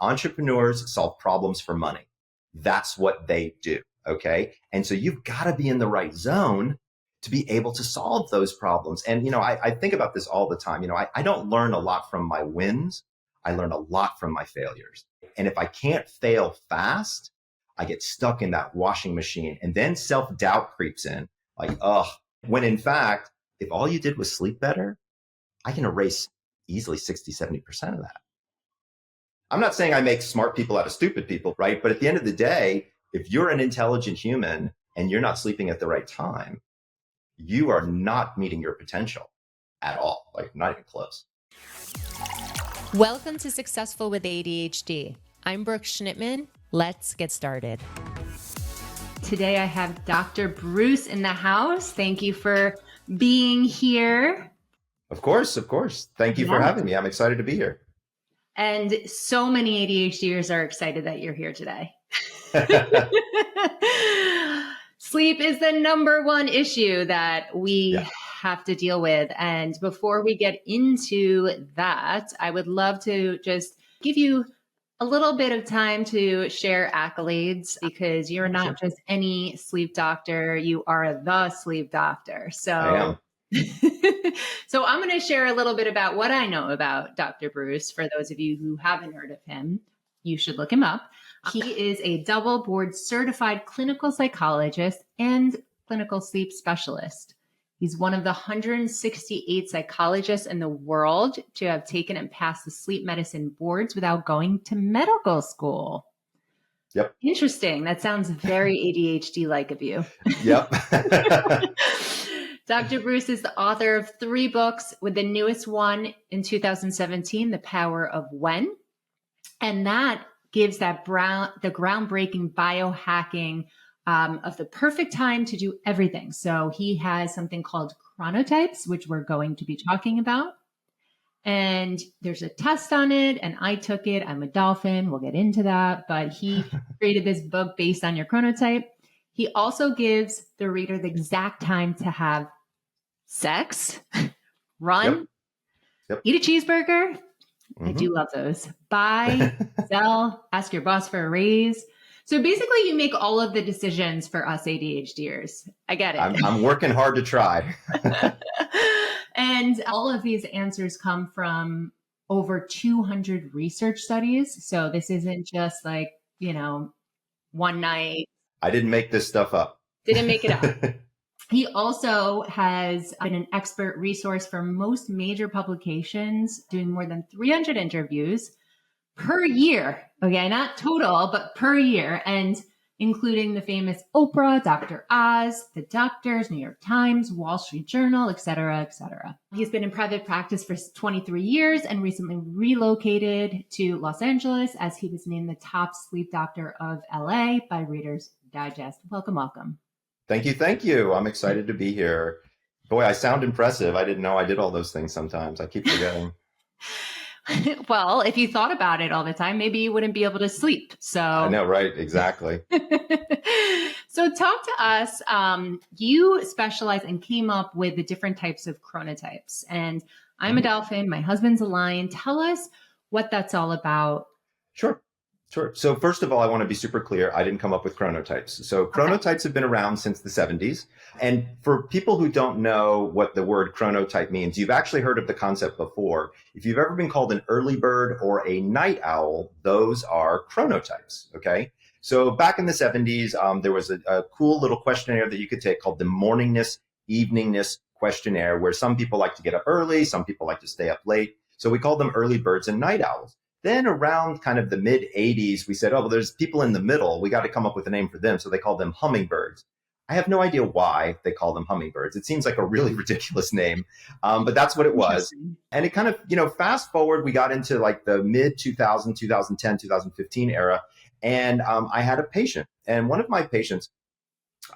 Entrepreneurs solve problems for money. That's what they do. Okay. And so you've got to be in the right zone to be able to solve those problems. And, I think about this all the time. I don't learn a lot from my wins. I learn a lot from my failures. And if I can't fail fast, I get stuck in that washing machine, and then self-doubt creeps in like, when in fact, if all you did was sleep better, I can erase easily 60, 70% of that. I'm not saying I make smart people out of stupid people, right? But at the end of the day, if you're an intelligent human and you're not sleeping at the right time, you are not meeting your potential at all, like not even close. Welcome to Successful with ADHD. I'm Brooke Schnittman. Let's get started. Today I have Dr. Breus in the house. Thank you for being here. Of course. Thank you for having me. I'm excited to be here. And so many ADHDers are excited that you're here today. Sleep is the number one issue that we have to deal with. And before we get into that, I would love to just give you a little bit of time to share accolades, because you're not just any sleep doctor, you are the sleep doctor. So I am. So I'm going to share a little bit about what I know about Dr. Breus. For those of you who haven't heard of him, you should look him up. He is a double board certified clinical psychologist and clinical sleep specialist. He's one of the 168 psychologists in the world to have taken and passed the sleep medicine boards without going to medical school. Yep. Interesting. That sounds very ADHD-like of you. Yep. Dr. Breus is the author of 3 books, with the newest one in 2017, The Power of When. And that gives the groundbreaking biohacking of the perfect time to do everything. So he has something called chronotypes, which we're going to be talking about. And there's a test on it, and I took it. I'm a dolphin. We'll get into that. But he created this book based on your chronotype. He also gives the reader the exact time to have sex, run, eat a cheeseburger. I do love those. Buy, sell, ask your boss for a raise. So basically you make all of the decisions for us ADHDers. I get it. I'm working hard to try. And all of these answers come from over 200 research studies. So this isn't just like, one night. I didn't make this stuff up. Didn't make it up. He also has been an expert resource for most major publications, doing more than 300 interviews per year. Okay, not total, but per year, and including the famous Oprah, Dr. Oz, The Doctors, New York Times, Wall Street Journal, et cetera, et cetera. He's been in private practice for 23 years and recently relocated to Los Angeles, as he was named the top sleep doctor of LA by Reader's Digest. Welcome. Thank you. I'm excited to be here. Boy, I sound impressive. I didn't know I did all those things sometimes. I keep forgetting. Well, if you thought about it all the time, maybe you wouldn't be able to sleep. So I know, right? Exactly. So talk to us. You specialize and came up with the different types of chronotypes. And I'm a dolphin. My husband's a lion. Tell us what that's all about. Sure. So first of all, I want to be super clear. I didn't come up with chronotypes. So chronotypes have been around since the 70s. And for people who don't know what the word chronotype means, you've actually heard of the concept before. If you've ever been called an early bird or a night owl, those are chronotypes. Okay. So back in the 70s, there was a cool little questionnaire that you could take called the morningness, eveningness questionnaire, where some people like to get up early, some people like to stay up late. So we called them early birds and night owls. Then around kind of the mid 80s, we said, well, there's people in the middle. We got to come up with a name for them. So they called them hummingbirds. I have no idea why they call them hummingbirds. It seems like a really ridiculous name, but that's what it was. And it kind of, fast forward, we got into like the mid 2000, 2010, 2015 era. And I had a patient, and one of my patients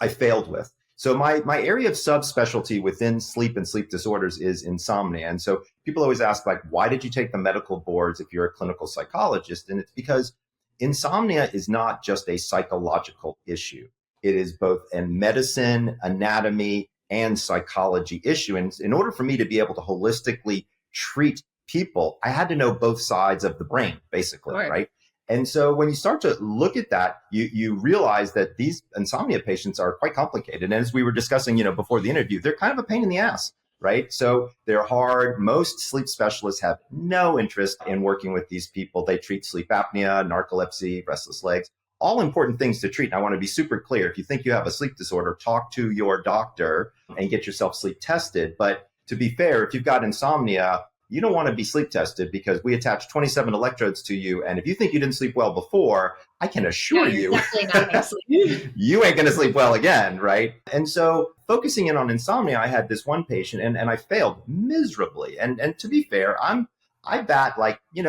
I failed with. So my area of subspecialty within sleep and sleep disorders is insomnia. And so people always ask, like, why did you take the medical boards if you're a clinical psychologist? And it's because insomnia is not just a psychological issue. It is both a medicine, anatomy, and psychology issue. And in order for me to be able to holistically treat people, I had to know both sides of the brain, basically, right? And so when you start to look at that, you realize that these insomnia patients are quite complicated. And as we were discussing, before the interview, they're kind of a pain in the ass, right? So they're hard. Most sleep specialists have no interest in working with these people. They treat sleep apnea, narcolepsy, restless legs, all important things to treat. And I want to be super clear. If you think you have a sleep disorder, talk to your doctor and get yourself sleep tested. But to be fair, if you've got insomnia, you don't want to be sleep tested because we attach 27 electrodes to you. And if you think you didn't sleep well before, I can assure you, definitely not going to sleep. you ain't going to sleep well again, right? And so focusing in on insomnia, I had this one patient and I failed miserably. And to be fair, I bat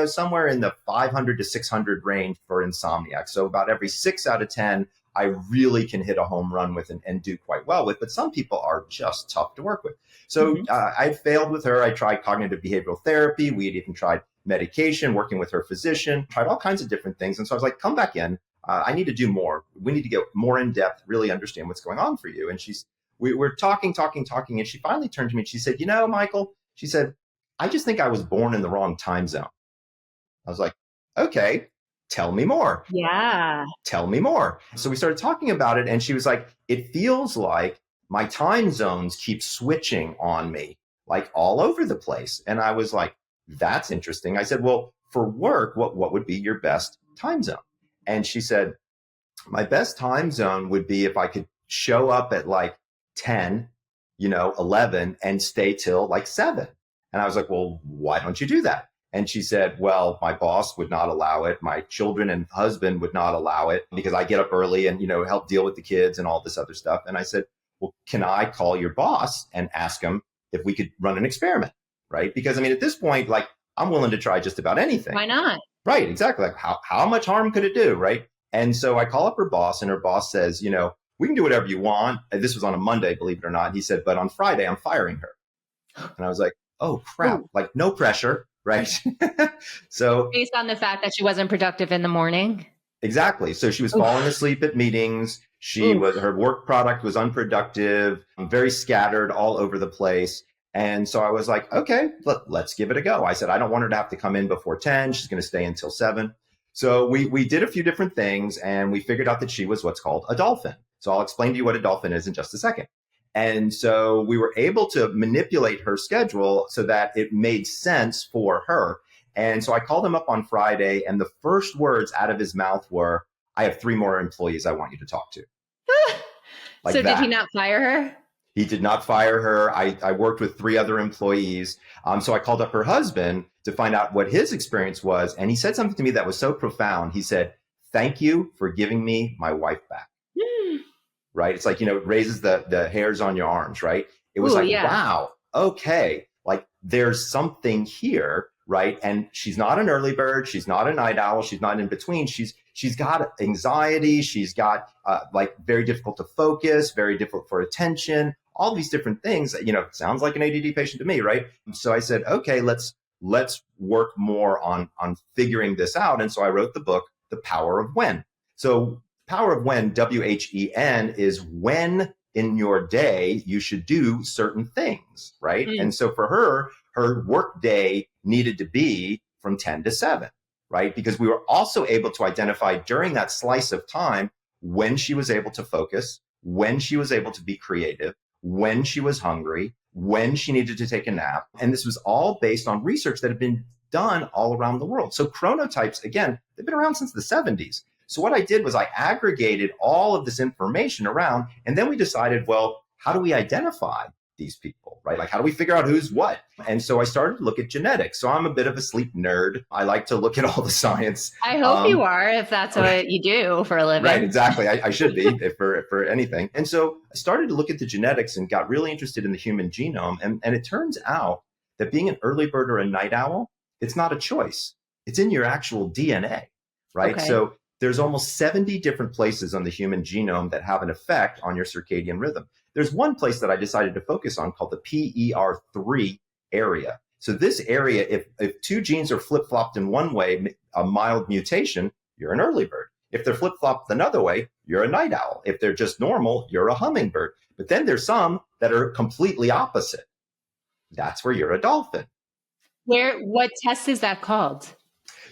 somewhere in the 500 to 600 range for insomniac. So about every 6 out of 10, I really can hit a home run with and do quite well with. But some people are just tough to work with. So I failed with her. I tried cognitive behavioral therapy. We had even tried medication, working with her physician, tried all kinds of different things. And so I was like, come back in. I need to do more. We need to get more in depth, really understand what's going on for you. And we were talking. And she finally turned to me and she said, Michael, she said, I just think I was born in the wrong time zone. I was like, okay, tell me more. Yeah. Tell me more. So we started talking about it and she was like, it feels like my time zones keep switching on me, like all over the place. And I was like, that's interesting. I said, well, for work, what would be your best time zone? And she said, my best time zone would be if I could show up at like 10, 11 and stay till like 7. And I was like, well, why don't you do that? And she said, well, my boss would not allow it. My children and husband would not allow it because I get up early and, help deal with the kids and all this other stuff. And I said, well, can I call your boss and ask him if we could run an experiment? Right. Because at this point, like, I'm willing to try just about anything. Why not? Right. Exactly. Like how much harm could it do? Right. And so I call up her boss and her boss says, we can do whatever you want. And this was on a Monday, believe it or not. He said, but on Friday, I'm firing her. And I was like, oh, crap. Ooh. Like no pressure. Right. So based on the fact that she wasn't productive in the morning. Exactly. So she was falling asleep at meetings. Her work product was unproductive, very scattered all over the place. And so I was like, okay, let's give it a go. I said, I don't want her to have to come in before 10. She's going to stay until 7. So we did a few different things and we figured out that she was what's called a dolphin. So I'll explain to you what a dolphin is in just a second. And so we were able to manipulate her schedule so that it made sense for her. And so I called him up on Friday and the first words out of his mouth were, I have 3 more employees I want you to talk to. Like so that. Did he not fire her? He did not fire her. I worked with 3 other employees. So I called up her husband to find out what his experience was. And he said something to me that was so profound. He said, thank you for giving me my wife back. Right. It's like, it raises the hairs on your arms. Right. It was wow. Okay. Like there's something here. Right. And she's not an early bird. She's not a night owl. She's not in between. She's got anxiety. She's got very difficult to focus, very difficult for attention, all these different things. Sounds like an ADD patient to me. Right. So I said, OK, let's work more on figuring this out. And so I wrote the book, The Power of When. So Power of When, WHEN, is when in your day you should do certain things. Right. And so for her work day needed to be from 10 to 7, right? Because we were also able to identify during that slice of time when she was able to focus, when she was able to be creative, when she was hungry, when she needed to take a nap. And this was all based on research that had been done all around the world. So chronotypes, again, they've been around since the 70s. So what I did was I aggregated all of this information around, and then we decided, well, how do we identify these people, right? Like, how do we figure out who's what? And so I started to look at genetics. So I'm a bit of a sleep nerd. I like to look at all the science. I hope you are, if that's what you do for a living. Right, exactly. I should be if for anything. And so I started to look at the genetics and got really interested in the human genome. And it turns out that being an early bird or a night owl, it's not a choice. It's in your actual DNA, right? Okay. So there's almost 70 different places on the human genome that have an effect on your circadian rhythm. There's one place that I decided to focus on called the PER3 area. So this area, if 2 genes are flip-flopped in one way, a mild mutation, you're an early bird. If they're flip-flopped another way, you're a night owl. If they're just normal, you're a hummingbird. But then there's some that are completely opposite. That's where you're a dolphin. What test is that called?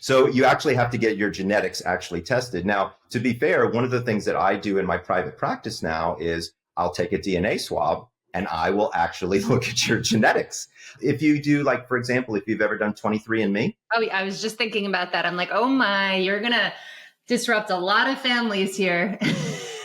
So you actually have to get your genetics actually tested. Now, to be fair, one of the things that I do in my private practice now is I'll take a DNA swab and I will actually look at your genetics. If you do, like, for example, if you've ever done 23andMe. Oh, yeah, I was just thinking about that. I'm like, oh my, you're going to disrupt a lot of families here.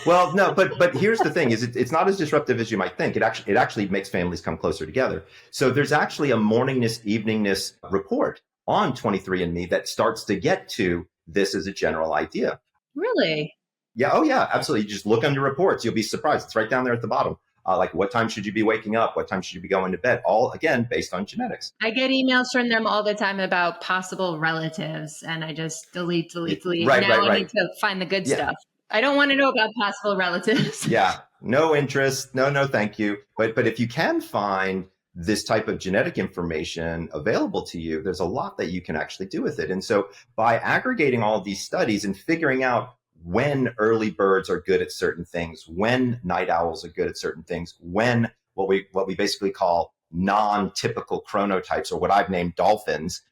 Well, no, but here's the thing: is it's not as disruptive as you might think. It actually makes families come closer together. So there's actually a morningness, eveningness report on 23andMe that starts to get to this as a general idea. Really? Yeah. Oh, yeah. Absolutely. You just look under reports. You'll be surprised. It's right down there at the bottom. Like, what time should you be waking up? What time should you be going to bed? All, again, based on genetics. I get emails from them all the time about possible relatives, and I just delete. Right. I need to find the good stuff. I don't want to know about possible relatives. Yeah. No interest. No, thank you. But if you can find this type of genetic information available to you, there's a lot that you can actually do with it. And so by aggregating all of these studies and figuring out when early birds are good at certain things, when night owls are good at certain things, when what we basically call non-typical chronotypes, or what I've named dolphins,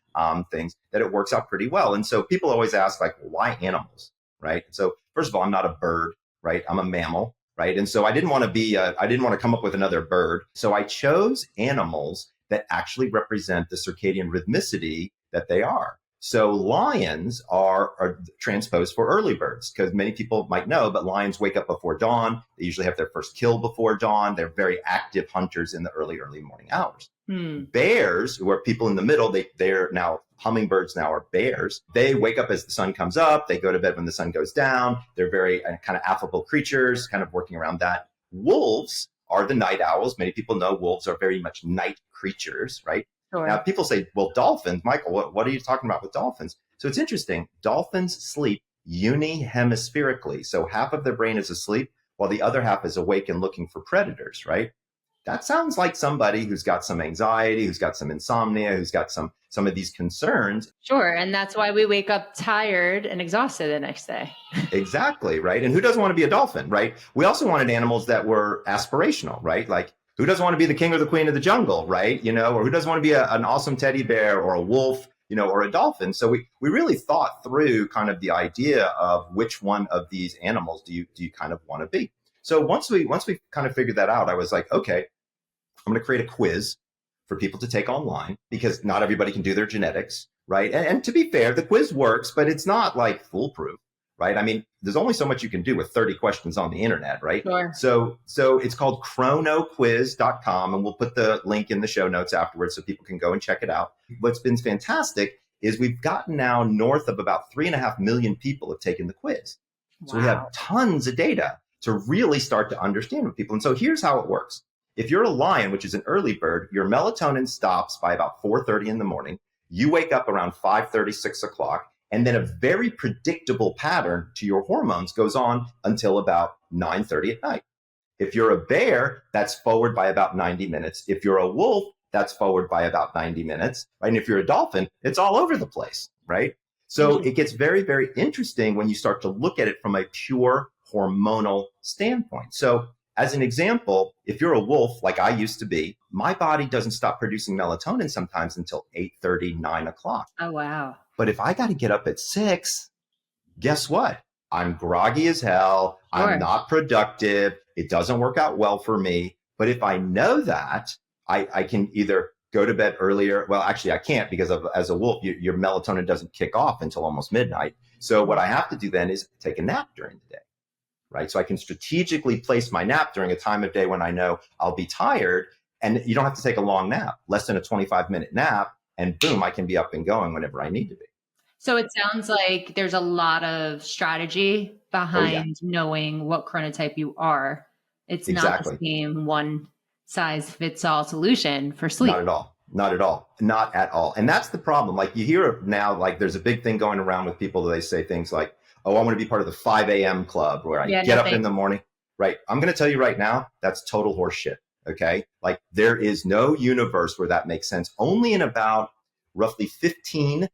things, that it works out pretty well. And so people always ask, like, well, why animals, right? So first of all, I'm not a bird, right? I'm a mammal, right? And so I didn't want to come up with another bird. So I chose animals that actually represent the circadian rhythmicity that they are. So lions are transposed for early birds, because many people might know, but lions wake up before dawn. They usually have their first kill before dawn. They're very active hunters in the early morning hours. Bears, who are people in the middle, they're now hummingbirds, now are bears. They wake up as the sun comes up. They go to bed when the sun goes down. They're very kind of affable creatures, kind of working around that. Wolves are the night owls. Many people know wolves are very much night creatures, right? Sure. Now, people say, well, dolphins, Michael, what are you talking about with dolphins? So it's interesting. Dolphins sleep unihemispherically. So half of their brain is asleep while the other half is awake and looking for predators, right? That sounds like somebody who's got some anxiety, who's got some insomnia, who's got some of these concerns. Sure. And that's why we wake up tired and exhausted the next day. Exactly, right? And who doesn't want to be a dolphin, right? We also wanted animals that were aspirational, right? Like, who doesn't want to be the king or the queen of the jungle, right? Or who doesn't want to be an awesome teddy bear or a wolf, or a dolphin? So we really thought through kind of the idea of which one of these animals do you kind of want to be. So once we kind of figured that out, I was like, okay, I'm going to create a quiz for people to take online, because not everybody can do their genetics, right? And to be fair, the quiz works, but it's not like foolproof, right? I mean, there's only so much you can do with 30 questions on the internet, right? Sure. So it's called chronoquiz.com, and we'll put the link in the show notes afterwards so people can go and check it out. What's been fantastic is we've gotten now north of about 3.5 million people have taken the quiz. Wow. So we have tons of data to really start to understand with people. And so here's how it works. If you're a lion, which is an early bird, your melatonin stops by about 4:30 in the morning. You wake up around 5:30, 6 o'clock. And then a very predictable pattern to your hormones goes on until about 9:30 at night. If you're a bear, that's forward by about 90 minutes. If you're a wolf, that's forward by about 90 minutes. Right? And if you're a dolphin, it's all over the place, right? So it gets very, very interesting when you start to look at it from a pure hormonal standpoint. So as an example, if you're a wolf, like I used to be, my body doesn't stop producing melatonin sometimes until 8:30, 9 o'clock. Oh, wow. But if I got to get up at 6, guess what? I'm groggy as hell. Sure. I'm not productive. It doesn't work out well for me. But if I know that, I can either go to bed earlier. Well, actually, I can't, because as a wolf, your melatonin doesn't kick off until almost midnight. So what I have to do then is take a nap during the day, right? So I can strategically place my nap during a time of day when I know I'll be tired. And you don't have to take a long nap, less than a 25-minute nap. And boom, I can be up and going whenever I need to be. So it sounds like there's a lot of strategy behind knowing what chronotype you are. It's not the same one size fits all solution for sleep. Not at all. Not at all. Not at all. And that's the problem. Like, you hear now, like, there's a big thing going around with people that they say things like, oh, I want to be part of the 5 a.m. club where I get up in the morning. Right. I'm going to tell you right now, that's total horseshit. Okay. Like, there is no universe where that makes sense. Only in about roughly 15%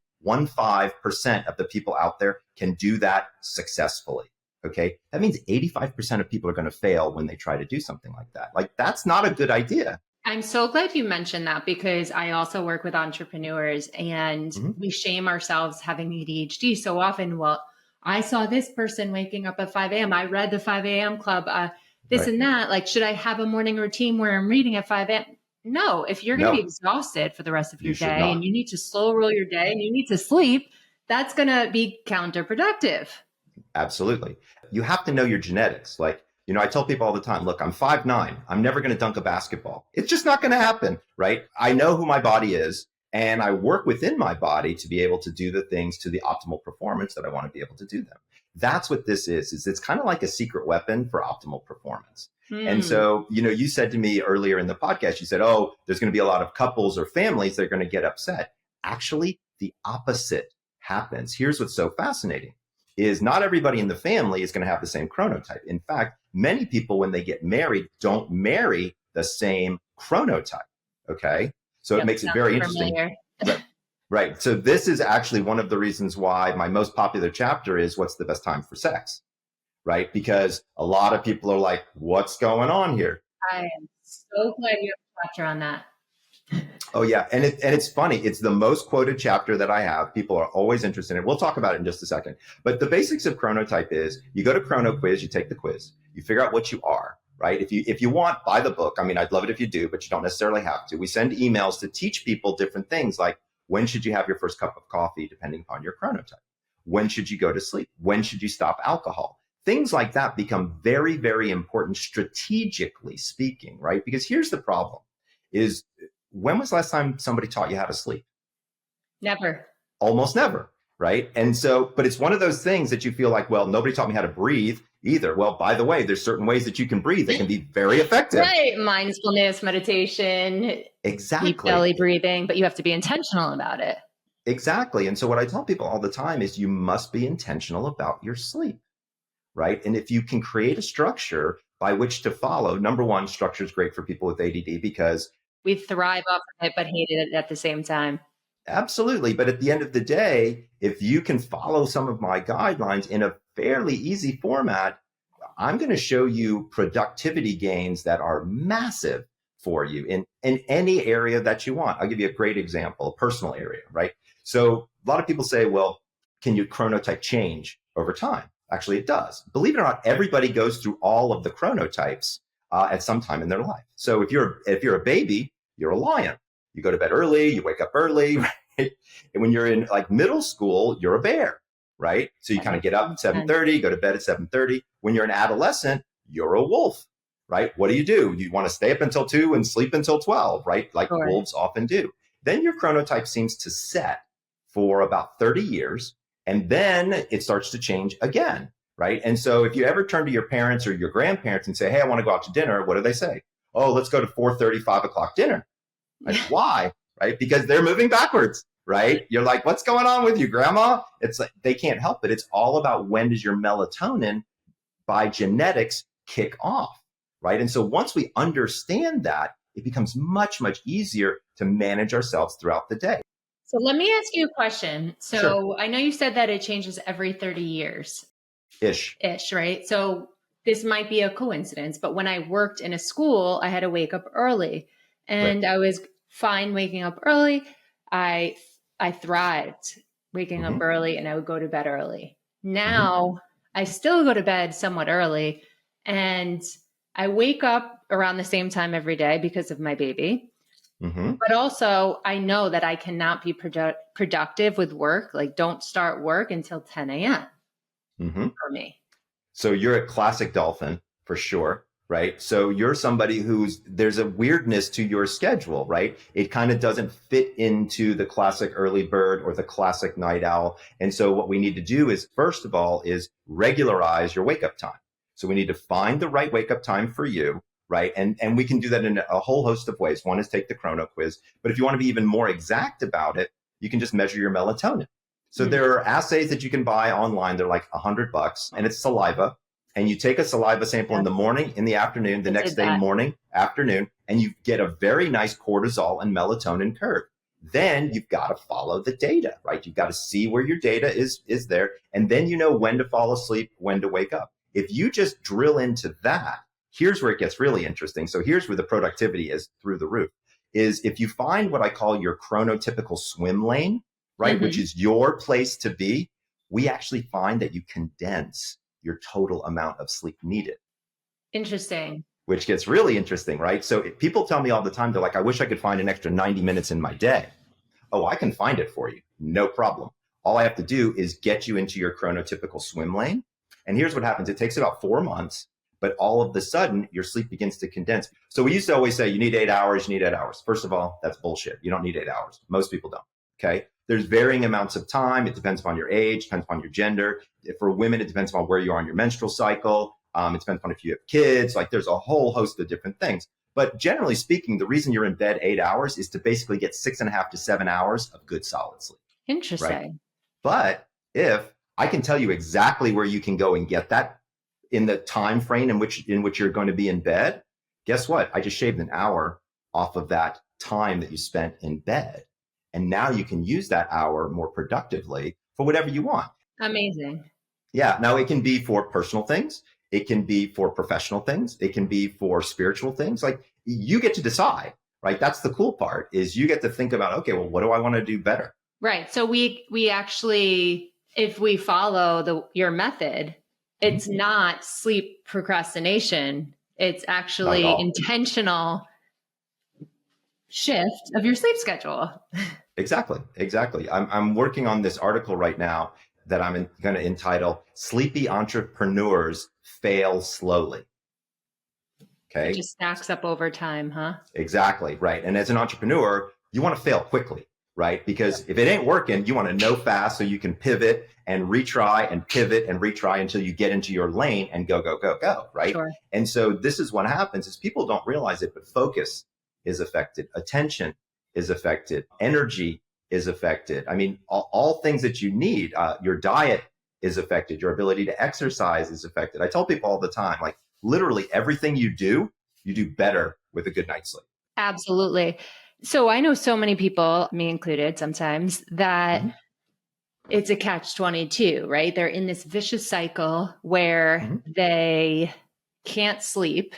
of the people out there can do that successfully. Okay. That means 85% of people are going to fail when they try to do something like that. Like, that's not a good idea. I'm so glad you mentioned that because I also work with entrepreneurs and Mhm. we shame ourselves having ADHD so often. Well, I saw this person waking up at 5 a.m. I read the 5 a.m. club, this Right. and that. Like, should I have a morning routine where I'm reading at 5 a.m.? No, if you're going to be No, exhausted for the rest of you your should day and not. you need to slow roll your day and you need to sleep, that's going to be counterproductive. Absolutely. You have to know your genetics. Like, I tell people all the time, look, I'm 5'9". I'm never going to dunk a basketball. It's just not going to happen, right? I know who my body is and I work within my body to be able to do the things to the optimal performance that I want to be able to do them. That's what this is it's kind of like a secret weapon for optimal performance. And Hmm. so, you said to me earlier in the podcast, you said, oh, there's going to be a lot of couples or families that are going to get upset. Actually, the opposite happens. Here's what's so fascinating is not everybody in the family is going to have the same chronotype. In fact, many people, when they get married, don't marry the same chronotype. Okay. So it Yep, makes it sounds very interesting. familiar. Right. Right. So this is actually one of the reasons why my most popular chapter is what's the best time for sex, right? Because a lot of people are like, what's going on here? I am so glad you have a chapter on that. Oh yeah, and it's funny. It's the most quoted chapter that I have. People are always interested in it. We'll talk about it in just a second. But the basics of chronotype is you go to Chrono Quiz, you take the quiz, you figure out what you are, right? If you want, buy the book. I mean, I'd love it if you do, but you don't necessarily have to. We send emails to teach people different things like when should you have your first cup of coffee, depending upon your chronotype. When should you go to sleep? When should you stop alcohol? Things like that become very, very important strategically speaking, right? Because here's the problem is when was the last time somebody taught you how to sleep? Never. Almost never, right? And so, but it's one of those things that you feel like, well, nobody taught me how to breathe either. Well, by the way, there's certain ways that you can breathe that can be very effective. Right. Mindfulness, meditation, deep Exactly. belly breathing, but you have to be intentional about it. Exactly. And so what I tell people all the time is you must be intentional about your sleep, right? And if you can create a structure by which to follow, number one, structure is great for people with ADD because We thrive off of it, but hate it at the same time. absolutely. But at the end of the day, if you can follow some of my guidelines in a fairly easy format, I'm going to show you productivity gains that are massive for you in any area that you want. I'll give you a great example, a personal area, right? So a lot of people say, well, can your chronotype change over time? Actually, it does. Believe it or not, everybody goes through all of the chronotypes at some time in their life. So if you're a baby, you're a lion. You go to bed early, you wake up early, right? And when you're in like middle school, you're a bear, right? So you That kind of makes get up at sense. 7:30, go to bed at 7:30. When you're an adolescent, you're a wolf, right? What do? You want to stay up until 2 and sleep until 12, right? Like Sure. wolves often do. Then your chronotype seems to set for about 30 years, and then it starts to change again, right? And so if you ever turn to your parents or your grandparents and say, hey, I want to go out to dinner, what do they say? Oh, let's go to 4:30, 5 o'clock dinner. Like, why? Right? Because they're moving backwards, right? You're like, what's going on with you, grandma? It's like they can't help it. It's all about when does your melatonin by genetics kick off, right? And so once we understand that, it becomes much, much easier to manage ourselves throughout the day. So let me ask you a question. So Sure. I know you said that it changes every 30 years Ish. ish, right? So this might be a coincidence, but when I worked in a school, I had to wake up early and Right. I was fine waking up early. I I thrived waking up Mm-hmm. early and I would go to bed early. Mm-hmm. Now I still go to bed somewhat early and I wake up around the same time every day because of my baby. Mm-hmm. But also, I know that I cannot be productive with work. Like, don't start work until 10 a.m. Mm-hmm. for me. So you're a classic dolphin for sure, right? So you're somebody there's a weirdness to your schedule, right? It kind of doesn't fit into the classic early bird or the classic night owl. And so what we need to do is, first of all, is regularize your wake up time. So we need to find the right wake up time for you, right? And we can do that in a whole host of ways. One is take the chrono quiz, but if you want to be even more exact about it, you can just measure your melatonin. So there are assays that you can buy online. They're like $100 and it's saliva. And you take a saliva sample in the morning, in the afternoon, the I next did day, that. morning, afternoon, and you get a very nice cortisol and melatonin curve. Then you've got to follow the data, right? You've got to see where your data is there. And then you know when to fall asleep, when to wake up. If you just drill into that, here's where it gets really interesting. So here's where the productivity is through the roof, is if you find what I call your chronotypical swim lane, right, which is your place to be, we actually find that you condense your total amount of sleep needed. Interesting. Which gets really interesting, right? So if people tell me all the time, they're like, I wish I could find an extra 90 minutes in my day. Oh, I can find it for you. No problem. All I have to do is get you into your chronotypical swim lane. And here's what happens. It takes about 4 months, but all of the sudden your sleep begins to condense. So we used to always say, you need 8 hours, you need 8 hours. First of all, that's bullshit. You don't need 8 hours. Most people don't. Okay. There's varying amounts of time. It depends upon your age, depends upon your gender. For women, it depends upon where you are in your menstrual cycle. It depends on if you have kids. Like there's a whole host of different things. But generally speaking, the reason you're in bed 8 hours is to basically get 6.5 to 7 hours of good solid sleep. Interesting. Right? But if I can tell you exactly where you can go and get that in the time frame in which you're going to be in bed, guess what? I just shaved an hour off of that time that you spent in bed. And now you can use that hour more productively for whatever you want. Amazing. Yeah. Now it can be for personal things. It can be for professional things. It can be for spiritual things. Like you get to decide, right? That's the cool part is you get to think about, okay, well, what do I want to do better? Right. So we actually, if we follow your method, it's not sleep procrastination. It's actually intentional shift of your sleep schedule. Exactly. I'm working on this article right now that I'm going to entitle Sleepy Entrepreneurs Fail Slowly. Okay. It just stacks up over time, huh? Exactly. Right. And as an entrepreneur, you want to fail quickly, right? Because if it ain't working, you want to know fast so you can pivot and retry and pivot and retry until you get into your lane and go, right? Sure. And so this is what happens is people don't realize it, but focus is affected. Attention is affected. Energy is affected. I mean, all things that you need, your diet is affected. Your ability to exercise is affected. I tell people all the time, like literally everything you do better with a good night's sleep. Absolutely. So I know so many people, me included sometimes, that it's a catch-22, right? They're in this vicious cycle where they can't sleep.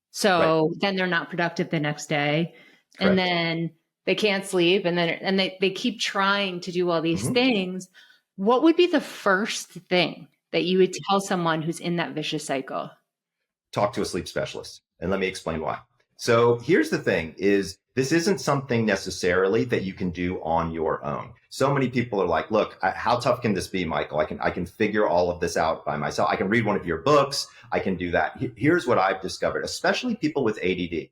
So then they're not productive the next day. Correct. And then they can't sleep and they keep trying to do all these things. What would be the first thing that you would tell someone who's in that vicious cycle? Talk to a sleep specialist. And let me explain why. So here's the thing is this isn't something necessarily that you can do on your own. So many people are like, look, how tough can this be, Michael? I can figure all of this out by myself. I can read one of your books. I can do that. Here's what I've discovered, especially people with ADD.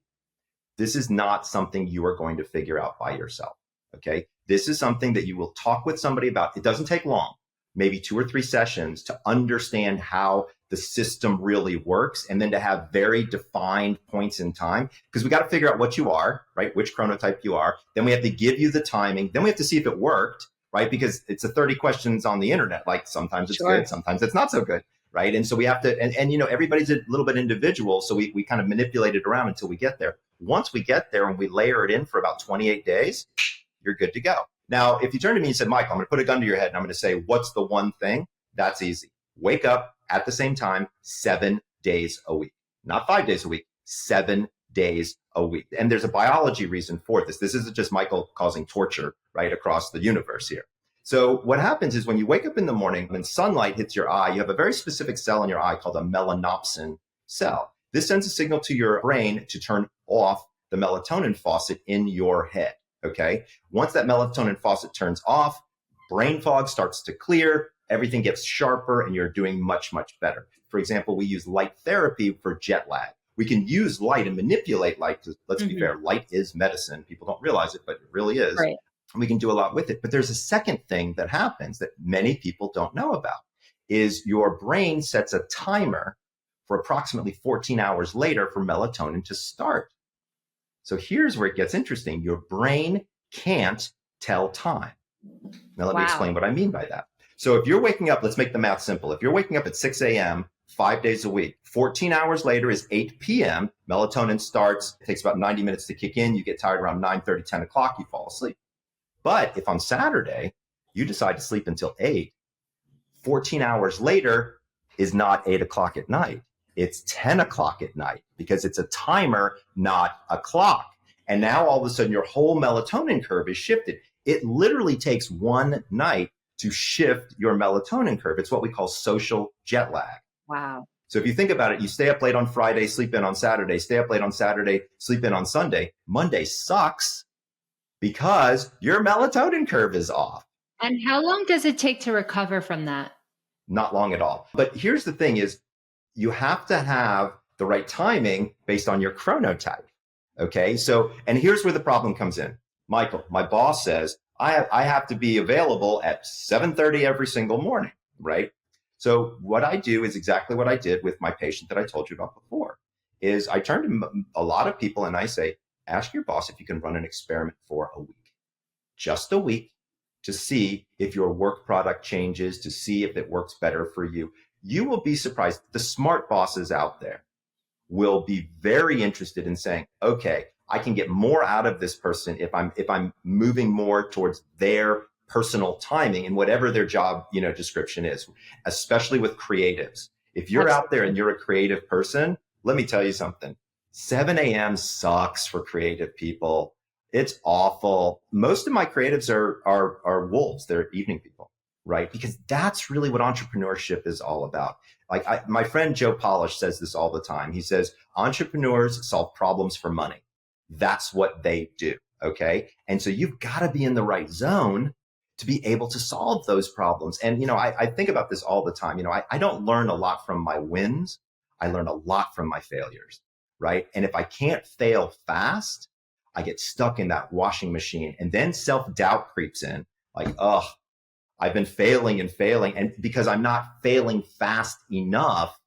This is not something you are going to figure out by yourself. Okay. This is something that you will talk with somebody about. It doesn't take long, maybe 2 or 3 sessions to understand how the system really works and then to have very defined points in time because we got to figure out what you are, right? Which chronotype you are. Then we have to give you the timing. Then we have to see if it worked, right? Because it's a 30 questions on the internet. Like sometimes it's good, sometimes it's not so good, right? And so we have to, and you know, everybody's a little bit individual. So we kind of manipulate it around until we get there. Once we get there and we layer it in for about 28 days, you're good to go. Now, if you turn to me and said, Michael, I'm going to put a gun to your head and I'm going to say, what's the one thing? That's easy. Wake up at the same time, 7 days a week, not 5 days a week, 7 days a week. And there's a biology reason for this. This isn't just Michael causing torture right across the universe here. So what happens is when you wake up in the morning, when sunlight hits your eye, you have a very specific cell in your eye called a melanopsin cell. This sends a signal to your brain to turn off the melatonin faucet in your head. Okay. Once that melatonin faucet turns off, brain fog starts to clear, everything gets sharper, and you're doing much, much better. For example, we use light therapy for jet lag. We can use light and manipulate light. Let's be fair, light is medicine. People don't realize it, but it really is. Right. And we can do a lot with it. But there's a second thing that happens that many people don't know about is your brain sets a timer for approximately 14 hours later for melatonin to start. So here's where it gets interesting. Your brain can't tell time. Now, let me explain what I mean by that. So if you're waking up, let's make the math simple. If you're waking up at 6 a.m., 5 days a week, 14 hours later is 8 p.m. Melatonin starts. It takes about 90 minutes to kick in. You get tired around 9:30, 10 o'clock, you fall asleep. But if on Saturday, you decide to sleep until 8, 14 hours later is not 8 o'clock at night. it's 10 o'clock at night because it's a timer, not a clock. And now all of a sudden your whole melatonin curve is shifted. It literally takes one night to shift your melatonin curve. It's what we call social jet lag. Wow. So if you think about it, you stay up late on Friday, sleep in on Saturday, stay up late on Saturday, sleep in on Sunday. Monday sucks because your melatonin curve is off. And how long does it take to recover from that? Not long at all. But here's the thing is you have to have the right timing based on your chronotype. Okay. So, and here's where the problem comes in. Michael, my boss says, I have to be available at 7:30 every single morning, right? So what I do is exactly what I did with my patient that I told you about before, is I turn to a lot of people and I say, ask your boss if you can run an experiment for a week, just a week, to see if your work product changes, to see if it works better for you. You will be surprised. The smart bosses out there will be very interested in saying, okay, I can get more out of this person if I'm moving more towards their personal timing and whatever their job, description is, especially with creatives. If you're out there and you're a creative person, let me tell you something. 7 a.m. sucks for creative people. It's awful. Most of my creatives are wolves. They're evening people, right? Because that's really what entrepreneurship is all about. Like my friend Joe Polish says this all the time. He says, entrepreneurs solve problems for money. That's what they do. Okay. And so you've got to be in the right zone to be able to solve those problems. And, I think about this all the time. I don't learn a lot from my wins. I learn a lot from my failures. Right. And if I can't fail fast, I get stuck in that washing machine, and then self-doubt creeps in like, oh, I've been failing and failing. And because I'm not failing fast enough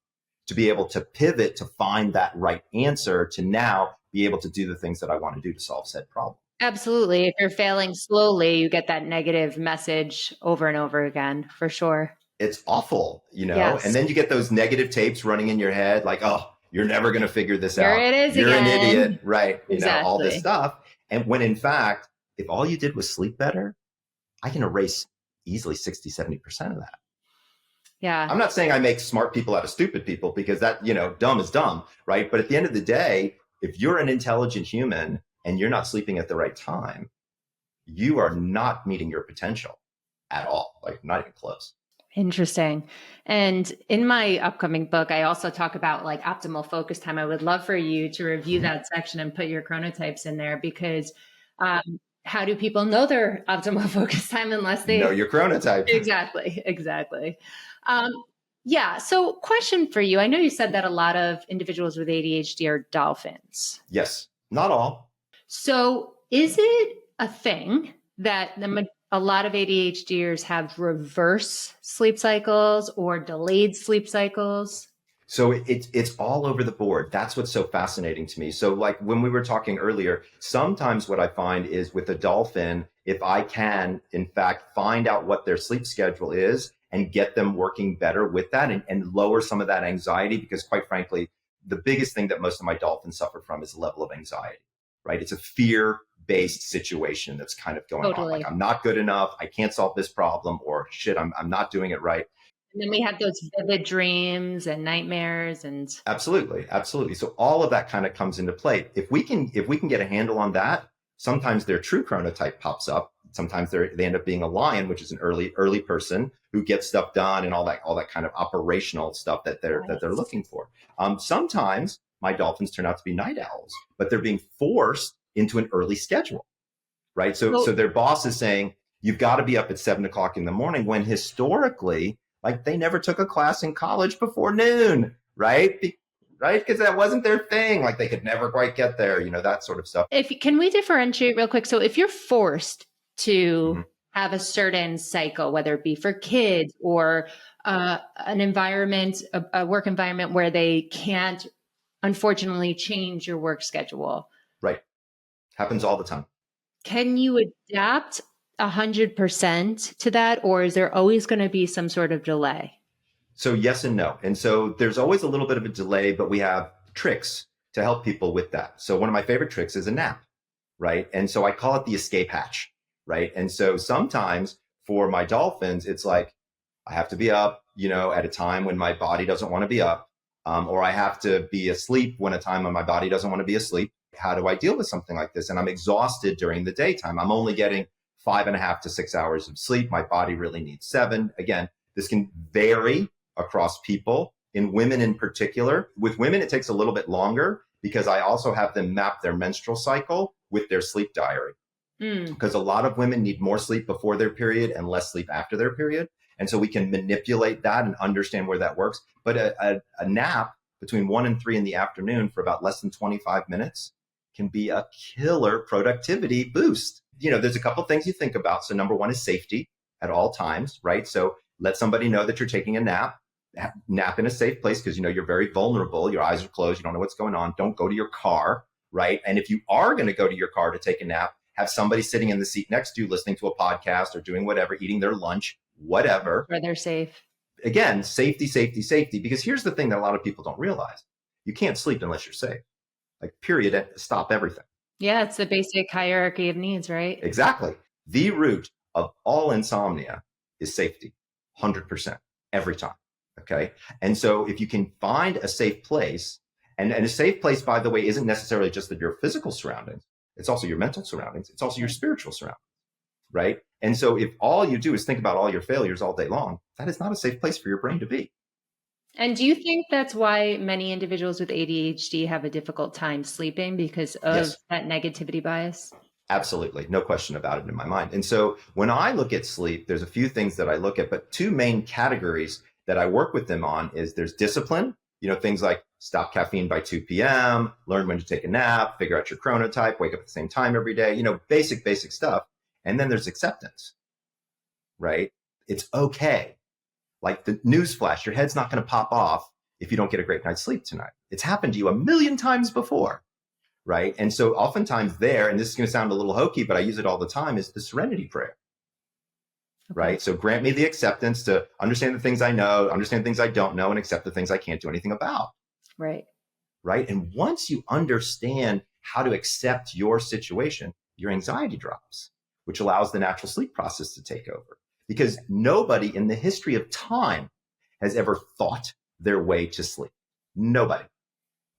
to be able to pivot to find that right answer to now be able to do the things that I want to do to solve said problem. Absolutely. If you're failing slowly, you get that negative message over and over again, for sure. It's awful, Yes. And then you get those negative tapes running in your head like, oh, you're never going to figure this Here out. it is You're again. an idiot, right? Exactly. All this stuff. And when in fact, if all you did was sleep better, I can erase easily 60, 70% of that. Yeah. I'm not saying I make smart people out of stupid people because that, dumb is dumb, right? But at the end of the day, if you're an intelligent human and you're not sleeping at the right time, you are not meeting your potential at all, like not even close. Interesting. And in my upcoming book, I also talk about like optimal focus time. I would love for you to review that section and put your chronotypes in there because how do people know their optimal focus time unless they know your chronotype? Exactly. Yeah. So question for you. I know you said that a lot of individuals with ADHD are dolphins. Yes. Not all. So is it a thing that a lot of ADHDers have reverse sleep cycles or delayed sleep cycles? So it's all over the board. That's what's so fascinating to me. So like when we were talking earlier, sometimes what I find is with a dolphin, if I can, in fact, find out what their sleep schedule is and get them working better with that and lower some of that anxiety, because quite frankly, the biggest thing that most of my dolphins suffer from is a level of anxiety, right? It's a fear-based situation that's kind of going on. Like, I'm not good enough. I can't solve this problem, or shit, I'm not doing it right. And then we have those vivid dreams and nightmares and absolutely. So all of that kind of comes into play. If we can get a handle on that, sometimes their true chronotype pops up. Sometimes they end up being a lion, which is an early person who gets stuff done and all that kind of operational stuff that they're looking for. Sometimes my dolphins turn out to be night owls, but they're being forced into an early schedule, right? So their boss is saying, you've got to be up at 7 o'clock in the morning, when historically, like, they never took a class in college before noon, right? Right? Because that wasn't their thing. Like, they could never quite get there, that sort of stuff. Can we differentiate real quick? So if you're forced to have a certain cycle, whether it be for kids or an environment, a work environment where they can't, unfortunately, change your work schedule. Right. Happens all the time. Can you adapt 100% to that, or is there always going to be some sort of delay? So yes and no. And so there's always a little bit of a delay, but we have tricks to help people with that. So one of my favorite tricks is a nap, right? And so I call it the escape hatch, right? And so sometimes for my dolphins, it's like, I have to be up, at a time when my body doesn't want to be up. or I have to be asleep when a time when my body doesn't want to be asleep. How do I deal with something like this? And I'm exhausted during the daytime. I'm only getting 5.5 to 6 hours of sleep. My body really needs 7. Again, this can vary across people. In women in particular, with women, it takes a little bit longer because I also have them map their menstrual cycle with their sleep diary. Because a lot of women need more sleep before their period and less sleep after their period. And so we can manipulate that and understand where that works. But a nap between 1 and 3 in the afternoon for about less than 25 minutes can be a killer productivity boost. There's a couple things you think about. So number 1 is safety at all times, right? So let somebody know that you're taking a nap in a safe place because, you're very vulnerable. Your eyes are closed. You don't know what's going on. Don't go to your car, right? And if you are going to go to your car to take a nap, have somebody sitting in the seat next to you, listening to a podcast or doing whatever, eating their lunch, whatever. Where they're safe. Again, safety, safety, safety. Because here's the thing that a lot of people don't realize. You can't sleep unless you're safe. Period. Stop everything. Yeah, it's the basic hierarchy of needs, right? Exactly. The root of all insomnia is safety, 100%, every time. Okay. And so if you can find a safe place, and a safe place, by the way, isn't necessarily just your physical surroundings. It's also your mental surroundings. It's also your spiritual surroundings, right? And so if all you do is think about all your failures all day long, that is not a safe place for your brain to be. And do you think that's why many individuals with ADHD have a difficult time sleeping because of that negativity bias? Absolutely. No question about it in my mind. And so when I look at sleep, there's a few things that I look at, but 2 main categories that I work with them on is there's discipline, things like stop caffeine by 2 p.m., learn when to take a nap, figure out your chronotype, wake up at the same time every day, basic stuff. And then there's acceptance, right? It's okay. Like the newsflash, your head's not going to pop off if you don't get a great night's sleep tonight. It's happened to you a million times before, right? And so oftentimes there, and this is going to sound a little hokey, but I use it all the time, is the serenity prayer. Okay. Right? So grant me the acceptance to understand the things I know, understand things I don't know, and accept the things I can't do anything about. Right. Right. And once you understand how to accept your situation, your anxiety drops, which allows the natural sleep process to take over. Because nobody in the history of time has ever thought their way to sleep. Nobody.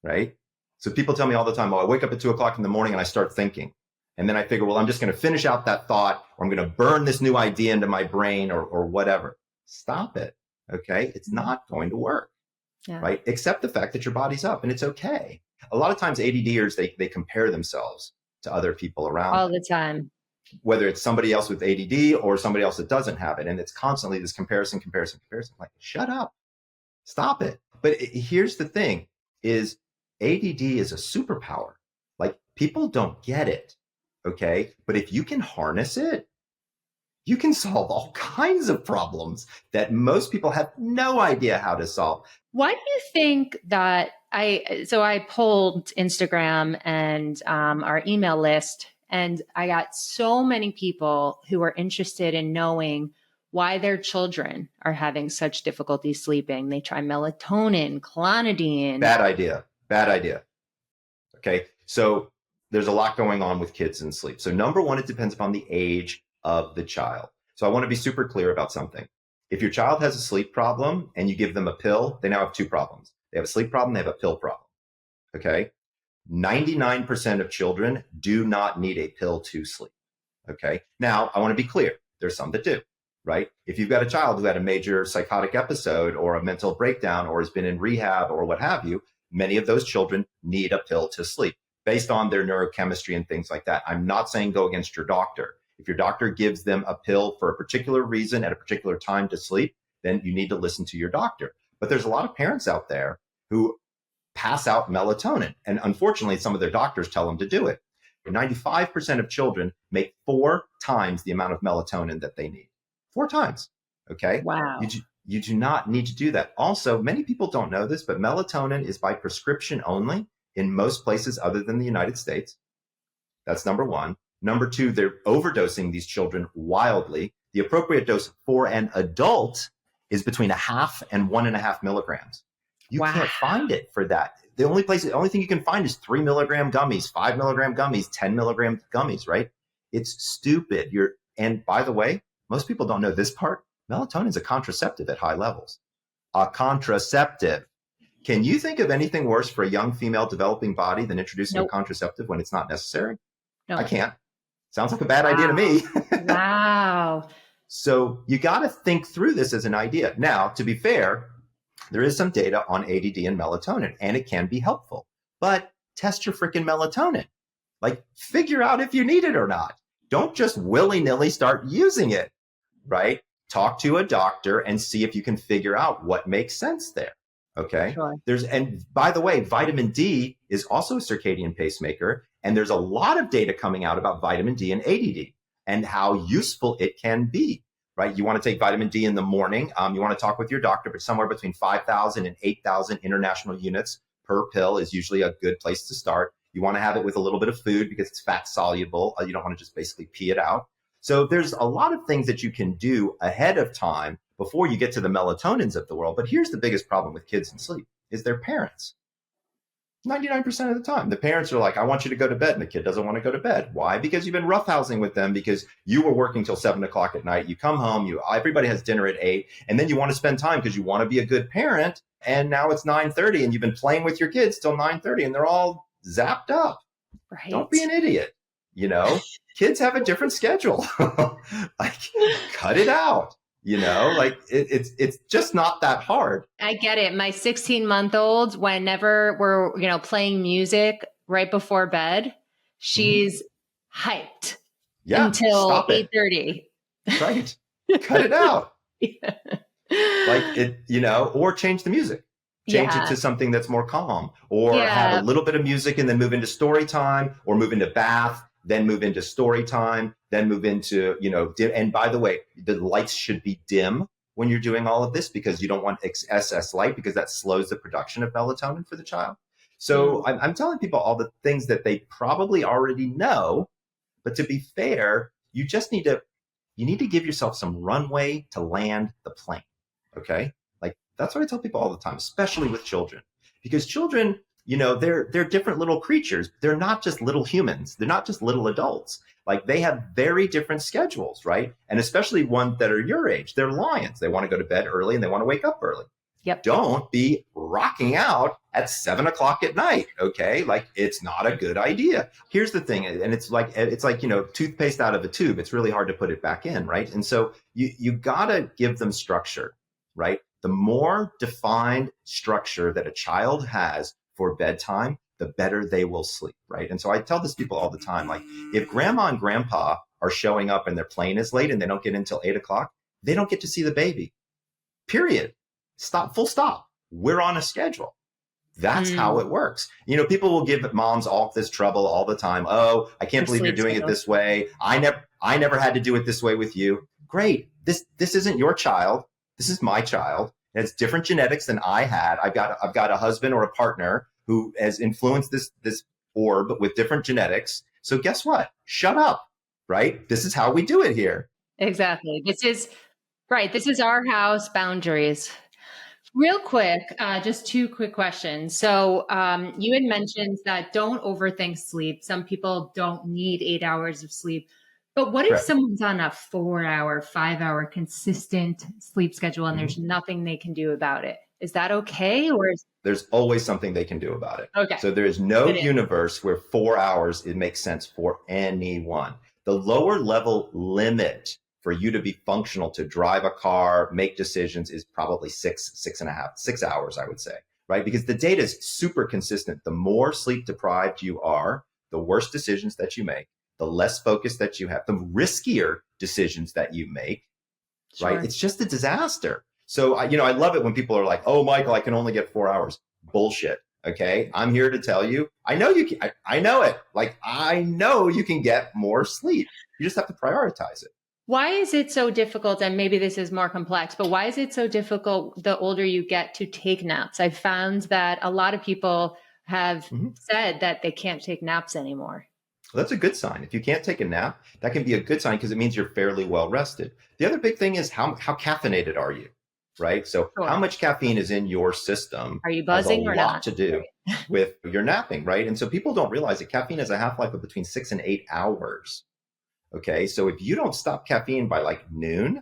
Right. So people tell me all the time, I wake up at 2 o'clock in the morning and I start thinking. And then I figure, I'm just going to finish out that thought, or I'm going to burn this new idea into my brain or whatever. Stop it. Okay. It's not going to work. Yeah. Right. Accept the fact that your body's up and it's okay. A lot of times ADDers, they compare themselves to other people around all them. the time, whether it's somebody else with ADD or somebody else that doesn't have it. And it's constantly this comparison. Like, shut up, stop it. But here's the thing is ADD is a superpower. Like people don't get it. Okay. But if you can harness it, you can solve all kinds of problems that most people have no idea how to solve. Why do you think that I polled Instagram and our email list, and I got so many people who are interested in knowing why their children are having such difficulty sleeping. They try melatonin, clonidine. Bad idea. Okay. So there's a lot going on with kids and sleep. So number 1, it depends upon the age of the child. So I want to be super clear about something. If your child has a sleep problem and you give them a pill, they now have 2 problems. They have a sleep problem, they have a pill problem. Okay. 99% of children do not need a pill to sleep. Okay. Now I want to be clear. There's some that do, right? If you've got a child who had a major psychotic episode or a mental breakdown or has been in rehab or what have you, many of those children need a pill to sleep based on their neurochemistry and things like that. I'm not saying go against your doctor. If your doctor gives them a pill for a particular reason at a particular time to sleep, then you need to listen to your doctor. But there's a lot of parents out there who pass out melatonin. And unfortunately, some of their doctors tell them to do it. 95% of children make 4 times the amount of melatonin that they need. 4 times. Okay. Wow. You do not need to do that. Also, many people don't know this, but melatonin is by prescription only in most places other than the United States. That's number 1. Number 2, they're overdosing these children wildly. The appropriate dose for an adult is between 0.5 and 1.5 milligrams. You can't find it for that. The only thing you can find is 3 milligram gummies, 5 milligram gummies, 10 milligram gummies, right? It's stupid. And by the way, most people don't know this part. Melatonin is a contraceptive at high levels. A contraceptive. Can you think of anything worse for a young female developing body than introducing a Nope. contraceptive when it's not necessary? I Nope. can't. Sounds like a bad idea to Wow. me. Wow. So you got to think through this as an idea. Now, to be fair, there is some data on ADD and melatonin, and it can be helpful. But test your freaking melatonin. Like, figure out if you need it or not. Don't just willy-nilly start using it, right? Talk to a doctor and see if you can figure out what makes sense there. Okay. Sure. And by the way, vitamin D is also a circadian pacemaker. And there's a lot of data coming out about vitamin D and ADD and how useful it can be, right? You want to take vitamin D in the morning. You want to talk with your doctor, but somewhere between 5,000 and 8,000 international units per pill is usually a good place to start. You want to have it with a little bit of food because it's fat soluble. You don't want to just basically pee it out. So there's a lot of things that you can do ahead of time before you get to the melatonins of the world. But here's the biggest problem with kids and sleep is their parents. 99% of the time, the parents are like, I want you to go to bed. And the kid doesn't want to go to bed. Why? Because you've been roughhousing with them because you were working till 7 o'clock at night. You come home, everybody has dinner at 8, and then you want to spend time because you want to be a good parent. And now it's 9:30 and you've been playing with your kids till 9:30 and they're all zapped up. Right. Don't be an idiot. Kids have a different schedule. Like, cut it out. It's just not that hard. I get it. My 16-month-old, whenever we're, playing music right before bed, she's hyped until 8:30. Right. Cut it out. Or change the music. Change it to something that's more calm, or have a little bit of music and then move into story time, or move into bath, then move into story time, then move into, and by the way, the lights should be dim when you're doing all of this because you don't want excess light because that slows the production of melatonin for the child. So I'm telling people all the things that they probably already know, but to be fair, you just need to give yourself some runway to land the plane. Okay. That's what I tell people all the time, especially with children, because children, they're different little creatures. They're not just little humans. They're not just little adults. Like, they have very different schedules, right? And especially ones that are your age, they're lions. They want to go to bed early and they want to wake up early. Yep. Don't be rocking out at 7 o'clock at night. Okay. Like, it's not a good idea. Here's the thing. And it's like, toothpaste out of a tube. It's really hard to put it back in. Right. And so you gotta give them structure, right? The more defined structure that a child has for bedtime, the better they will sleep, right? And so I tell this people all the time, like, if grandma and grandpa are showing up and their plane is late and they don't get in until 8 o'clock, they don't get to see the baby. Period. Stop, full stop. We're on a schedule. That's how it works. People will give moms all this trouble all the time. Oh, I can't believe you're doing it this way. I never had to do it this way with you. Great. This isn't your child. This is my child. It has different genetics than I had. I've got a husband or a partner who has influenced this orb with different genetics. So guess what? Shut up, right? This is how we do it here. Exactly. This is our house, boundaries. Real quick, just 2 quick questions. So you had mentioned that don't overthink sleep. Some people don't need 8 hours of sleep. But what if someone's on a 4-hour, 5-hour consistent sleep schedule and there's nothing they can do about it? Is that okay? There's always something they can do about it. Okay. So there is no universe where 4 hours, it makes sense for anyone. The lower level limit for you to be functional, to drive a car, make decisions, is probably 6 hours, I would say, right? Because the data is super consistent. The more sleep deprived you are, the worse decisions that you make, the less focus that you have, the riskier decisions that you make, right? It's just a disaster. So, I love it when people are like, oh, Michael, I can only get 4 hours. Bullshit. Okay. I'm here to tell you, I know you can, I know it. Like, I know you can get more sleep. You just have to prioritize it. Why is it so difficult? And maybe this is more complex, but why is it so difficult the older you get to take naps? I've found that a lot of people have said that they can't take naps anymore. Well, that's a good sign. If you can't take a nap, that can be a good sign because it means you're fairly well rested. The other big thing is how caffeinated are you, right? So how much caffeine is in your system? Are you buzzing or not? Has a lot to do with your napping, right? And so people don't realize that caffeine has a half-life of between 6 and 8 hours. Okay, so if you don't stop caffeine by like noon,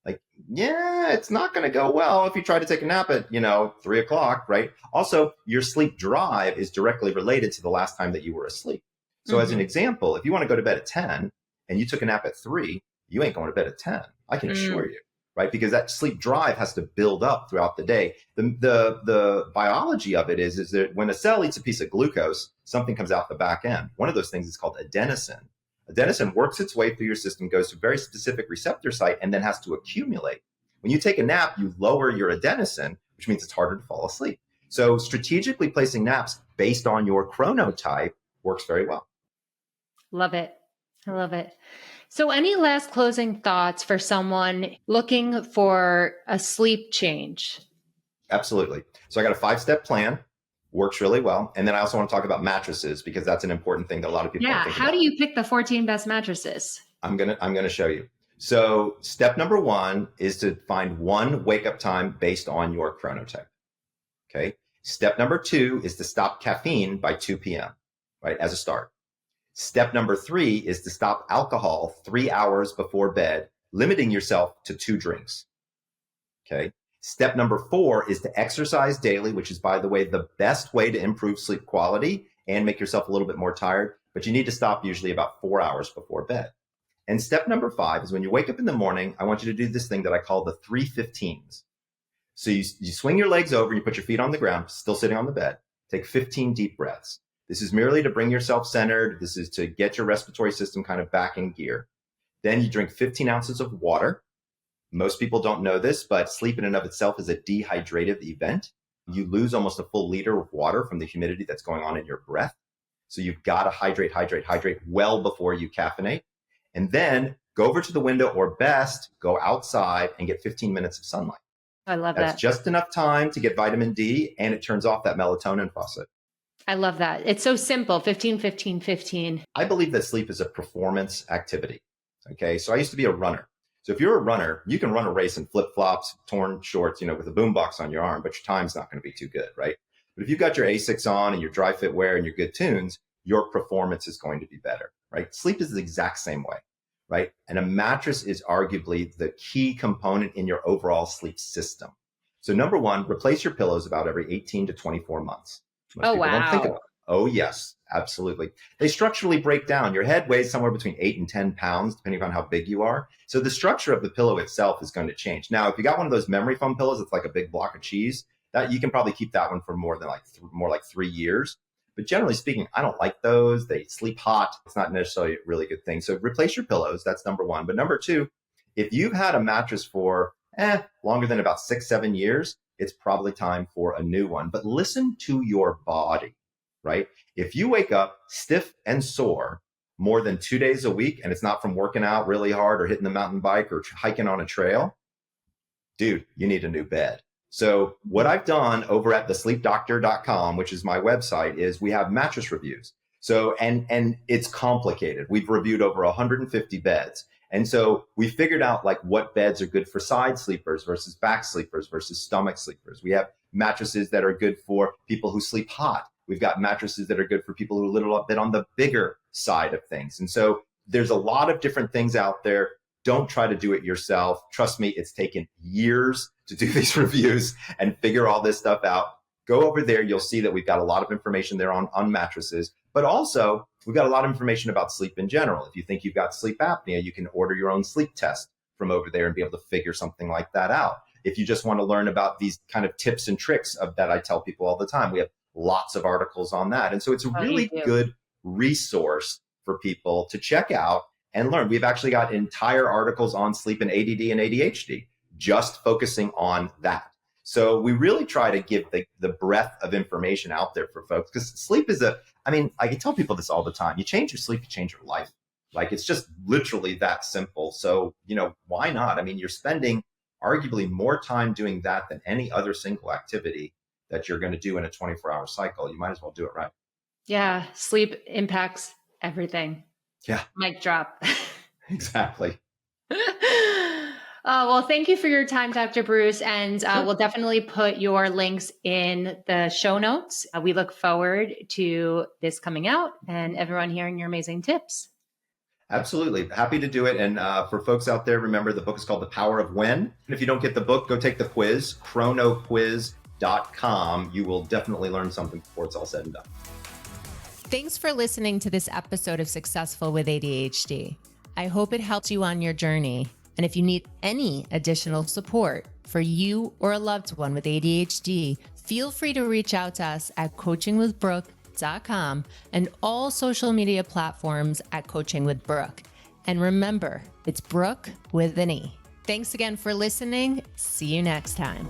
like yeah, it's not going to go well if you try to take a nap at, 3 o'clock, right? Also, your sleep drive is directly related to the last time that you were asleep. So as an Mm-hmm. example, if you want to go to bed at 10 and you took a nap at 3, you ain't going to bed at 10. I can assure you, right? Because that sleep drive has to build up throughout the day. The biology of it is that when a cell eats a piece of glucose, something comes out the back end. One of those things is called adenosine. Adenosine works its way through your system, goes to a very specific receptor site, and then has to accumulate. When you take a nap, you lower your adenosine, which means it's harder to fall asleep. So strategically placing naps based on your chronotype works very well. Love it. I love it. So any last closing thoughts for someone looking for a sleep change? Absolutely. So I got a 5-step plan, works really well. And then I also want to talk about mattresses because that's an important thing that a lot of people don't think How about. do you pick the 14 best mattresses? I'm gonna show you. So step number 1 is to find one wake up time based on your chronotype. Okay. Step number 2 is to stop caffeine by 2 p.m., right? As a start. Step number 3 is to stop alcohol 3 hours before bed, limiting yourself to 2 drinks. Okay. Step number 4 is to exercise daily, which is, by the way, the best way to improve sleep quality and make yourself a little bit more tired. But you need to stop usually about 4 hours before bed. And step number 5 is when you wake up in the morning, I want you to do this thing that I call the 3:15s. So you swing your legs over, you put your feet on the ground, still sitting on the bed, take 15 deep breaths. This is merely to bring yourself centered. This is to get your respiratory system kind of back in gear. Then you drink 15 ounces of water. Most people don't know this, but sleep in and of itself is a dehydrative event. You lose almost a full liter of water from the humidity that's going on in your breath. So you've got to hydrate well before you caffeinate. And then go over to the window, or best, go outside and get 15 minutes of sunlight. I love That's that. just enough time to get vitamin D, and it turns off that melatonin faucet. I love that. It's so simple. 15, 15, 15. I believe that sleep is a performance activity. Okay. So I used to be a runner. So if you're a runner, you can run a race in flip flops, torn shorts, with a boombox on your arm, but your time's not going to be too good, right? But if you've got your Asics on and your dry fit wear and your good tunes, your performance is going to be better, right? Sleep is the exact same way, right? And a mattress is arguably the key component in your overall sleep system. So number 1, replace your pillows about every 18 to 24 months. Most people don't think about it. Oh, yes, absolutely. They structurally break down. Your head weighs somewhere between 8 and 10 pounds, depending on how big you are. So the structure of the pillow itself is going to change. Now, if you got one of those memory foam pillows, it's like a big block of cheese, that you can probably keep that one for more like 3 years. But generally speaking, I don't like those. They sleep hot. It's not necessarily a really good thing. So replace your pillows. That's number 1. But number 2, if you've had a mattress for longer than about 6-7 years, it's probably time for a new one. But listen to your body, right? If you wake up stiff and sore more than 2 days a week, and it's not from working out really hard or hitting the mountain bike or hiking on a trail, dude, you need a new bed. So what I've done over at thesleepdoctor.com, which is my website, is we have mattress reviews. So, and it's complicated. We've reviewed over 150 beds. And so we figured out like what beds are good for side sleepers versus back sleepers versus stomach sleepers. We have mattresses that are good for people who sleep hot. We've got mattresses that are good for people who are a little bit on the bigger side of things. And so there's a lot of different things out there. Don't try to do it yourself. Trust me, it's taken years to do these reviews and figure all this stuff out. Go over there. You'll see that we've got a lot of information there on mattresses, but also we've got a lot of information about sleep in general. If you think you've got sleep apnea, you can order your own sleep test from over there and be able to figure something like that out. If you just want to learn about these kind of tips and tricks of that I tell people all the time, we have lots of articles on that. And so it's a really good resource for people to check out and learn. We've actually got entire articles on sleep and ADD and ADHD, just focusing on that. So we really try to give the breadth of information out there for folks, because sleep is I can tell people this all the time. You change your sleep, you change your life. Like, it's just literally that simple. So, why not? I mean, you're spending arguably more time doing that than any other single activity that you're going to do in a 24-hour cycle. You might as well do it right. Yeah. Sleep impacts everything. Yeah. Mic drop. Exactly. Well, thank you for your time, Dr. Breus. And Sure. we'll definitely put your links in the show notes. We look forward to this coming out and everyone hearing your amazing tips. Absolutely. Happy to do it. And for folks out there, remember the book is called The Power of When. And if you don't get the book, go take the quiz, chronoquiz.com. You will definitely learn something before it's all said and done. Thanks for listening to this episode of Successful with ADHD. I hope it helped you on your journey. And if you need any additional support for you or a loved one with ADHD, feel free to reach out to us at coachingwithbrooke.com and all social media platforms at Coaching with Brooke. And remember, it's Brooke with an E. Thanks again for listening. See you next time.